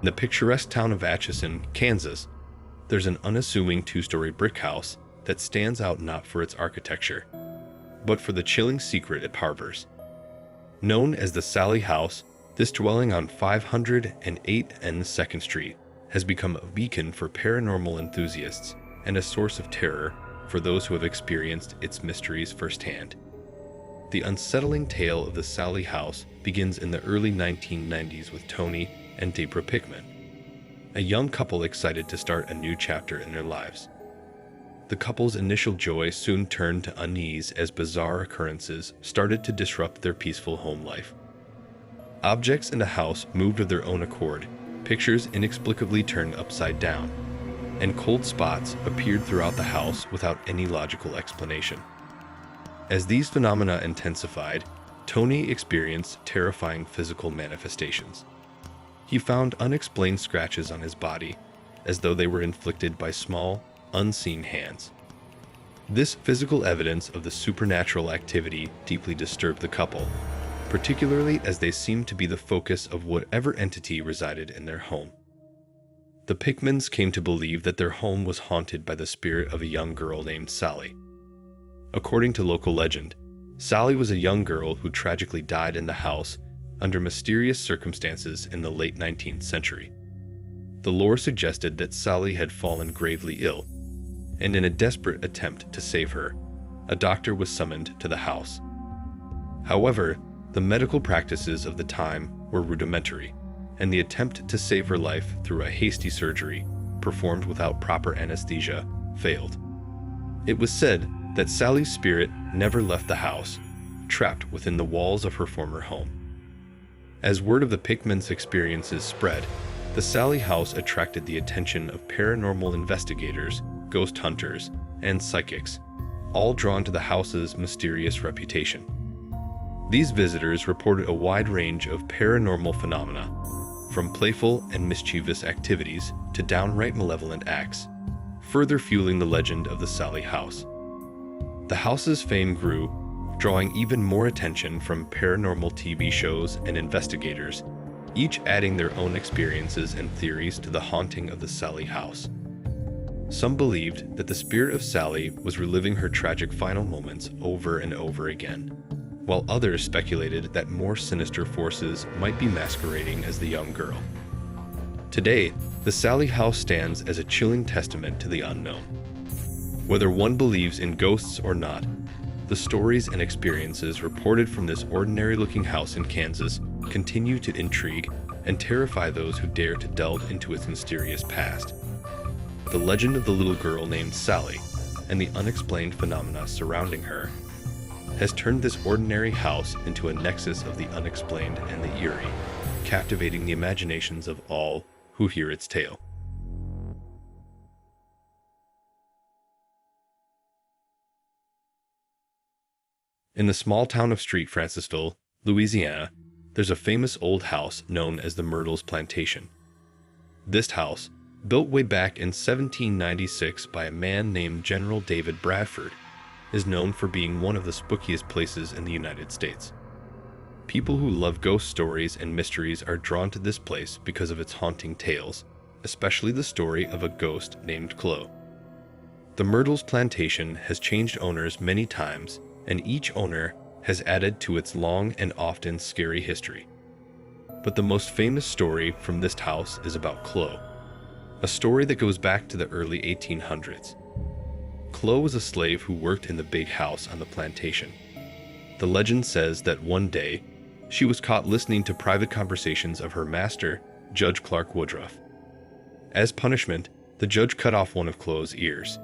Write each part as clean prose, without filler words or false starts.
In the picturesque town of Atchison, Kansas, there's an unassuming two-story brick house that stands out not for its architecture, but for the chilling secret it harbors. Known as the Sallie House, this dwelling on 508 N 2nd Street has become a beacon for paranormal enthusiasts and a source of terror for those who have experienced its mysteries firsthand. The unsettling tale of the Sallie House begins in the early 1990s with Tony and Deborah Pickman, a young couple excited to start a new chapter in their lives. The couple's initial joy soon turned to unease as bizarre occurrences started to disrupt their peaceful home life. Objects in the house moved of their own accord, pictures inexplicably turned upside down, and cold spots appeared throughout the house without any logical explanation. As these phenomena intensified, Tony experienced terrifying physical manifestations. He found unexplained scratches on his body, as though they were inflicted by small, unseen hands. This physical evidence of the supernatural activity deeply disturbed the couple, particularly as they seemed to be the focus of whatever entity resided in their home. The Pickmans came to believe that their home was haunted by the spirit of a young girl named Sallie. According to local legend, Sallie was a young girl who tragically died in the house under mysterious circumstances in the late 19th century. The lore suggested that Sallie had fallen gravely ill, and in a desperate attempt to save her, a doctor was summoned to the house. However, the medical practices of the time were rudimentary, and the attempt to save her life through a hasty surgery, performed without proper anesthesia, failed. It was said that Sallie's spirit never left the house, trapped within the walls of her former home. As word of the Pickmans' experiences spread, the Sallie House attracted the attention of paranormal investigators, ghost hunters, and psychics, all drawn to the house's mysterious reputation. These visitors reported a wide range of paranormal phenomena, from playful and mischievous activities to downright malevolent acts, further fueling the legend of the Sallie House. The house's fame grew, drawing even more attention from paranormal TV shows and investigators, each adding their own experiences and theories to the haunting of the Sallie House. Some believed that the spirit of Sallie was reliving her tragic final moments over and over again, while others speculated that more sinister forces might be masquerading as the young girl. Today, the Sallie House stands as a chilling testament to the unknown. Whether one believes in ghosts or not, the stories and experiences reported from this ordinary-looking house in Kansas continue to intrigue and terrify those who dare to delve into its mysterious past. The legend of the little girl named Sallie and the unexplained phenomena surrounding her has turned this ordinary house into a nexus of the unexplained and the eerie, captivating the imaginations of all who hear its tale. In the small town of Street Francisville, Louisiana, there's a famous old house known as the Myrtles Plantation. This house, built way back in 1796 by a man named General David Bradford, is known for being one of the spookiest places in the United States. People who love ghost stories and mysteries are drawn to this place because of its haunting tales, especially the story of a ghost named Chloe. The Myrtles Plantation has changed owners many times, and each owner has added to its long and often scary history. But the most famous story from this house is about Chloe, a story that goes back to the early 1800s. Chloe was a slave who worked in the big house on the plantation. The legend says that one day, she was caught listening to private conversations of her master, Judge Clark Woodruff. As punishment, the judge cut off one of Chloe's ears.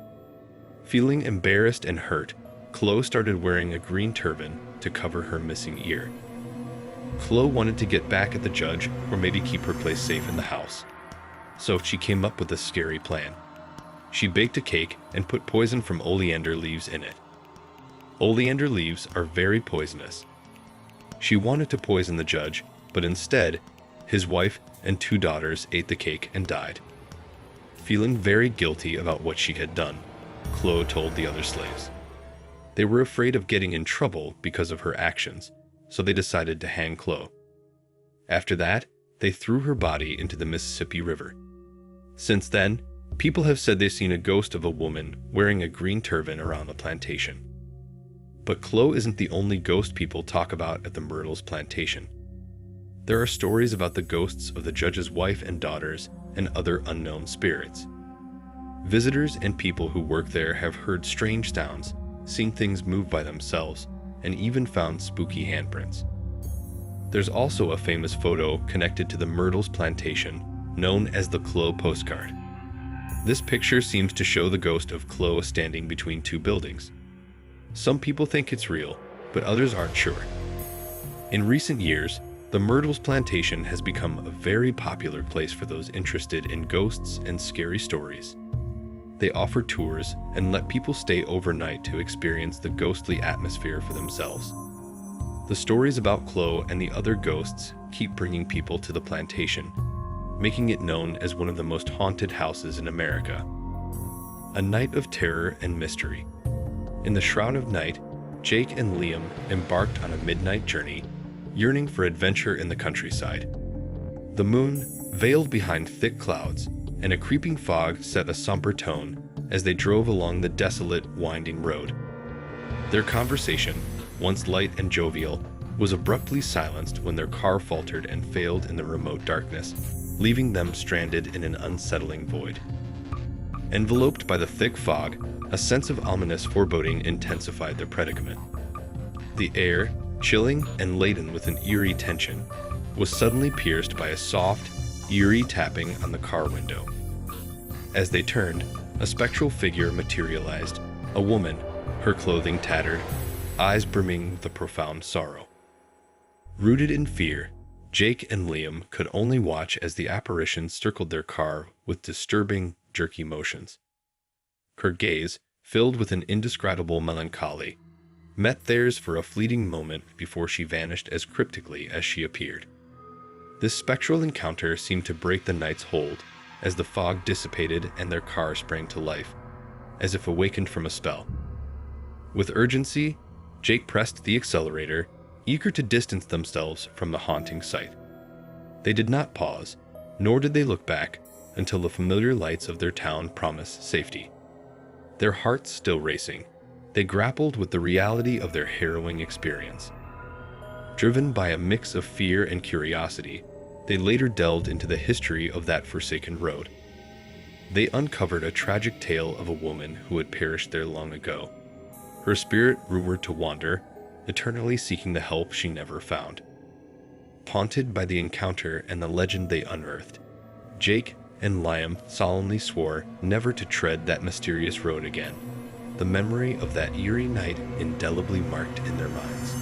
Feeling embarrassed and hurt, Chloe started wearing a green turban to cover her missing ear. Chloe wanted to get back at the judge or maybe keep her place safe in the house. So she came up with a scary plan. She baked a cake and put poison from oleander leaves in it. Oleander leaves are very poisonous. She wanted to poison the judge, but instead, his wife and 2 daughters ate the cake and died. Feeling very guilty about what she had done, Chloe told the other slaves. They were afraid of getting in trouble because of her actions, so they decided to hang Chloe. After that, they threw her body into the Mississippi River. Since then, people have said they've seen a ghost of a woman wearing a green turban around the plantation. But Chloe isn't the only ghost people talk about at the Myrtles plantation. There are stories about the ghosts of the judge's wife and daughters and other unknown spirits. Visitors and people who work there have heard strange sounds, seen things move by themselves, and even found spooky handprints. There's also a famous photo connected to the Myrtles plantation, known as the Chloe postcard. This picture seems to show the ghost of Chloe standing between two buildings. Some people think it's real, but others aren't sure. In recent years, the Myrtles plantation has become a very popular place for those interested in ghosts and scary stories. They offer tours and let people stay overnight to experience the ghostly atmosphere for themselves. The stories about Chloe and the other ghosts keep bringing people to the plantation, making it known as one of the most haunted houses in America. A night of terror and mystery. In the shroud of night, Jake and Liam embarked on a midnight journey, yearning for adventure in the countryside. The moon, veiled behind thick clouds, and a creeping fog set a somber tone as they drove along the desolate, winding road. Their conversation, once light and jovial, was abruptly silenced when their car faltered and failed in the remote darkness, leaving them stranded in an unsettling void. Enveloped by the thick fog, a sense of ominous foreboding intensified their predicament. The air, chilling and laden with an eerie tension, was suddenly pierced by a soft, eerie tapping on the car window. As they turned, a spectral figure materialized, a woman, her clothing tattered, eyes brimming with a profound sorrow. Rooted in fear, Jake and Liam could only watch as the apparition circled their car with disturbing, jerky motions. Her gaze, filled with an indescribable melancholy, met theirs for a fleeting moment before she vanished as cryptically as she appeared. This spectral encounter seemed to break the night's hold as the fog dissipated and their car sprang to life, as if awakened from a spell. With urgency, Jake pressed the accelerator, eager to distance themselves from the haunting sight. They did not pause, nor did they look back until the familiar lights of their town promised safety. Their hearts still racing, they grappled with the reality of their harrowing experience. Driven by a mix of fear and curiosity, they later delved into the history of that forsaken road. They uncovered a tragic tale of a woman who had perished there long ago, her spirit rumored to wander, eternally seeking the help she never found. Haunted by the encounter and the legend they unearthed, Jake and Liam solemnly swore never to tread that mysterious road again, the memory of that eerie night indelibly marked in their minds.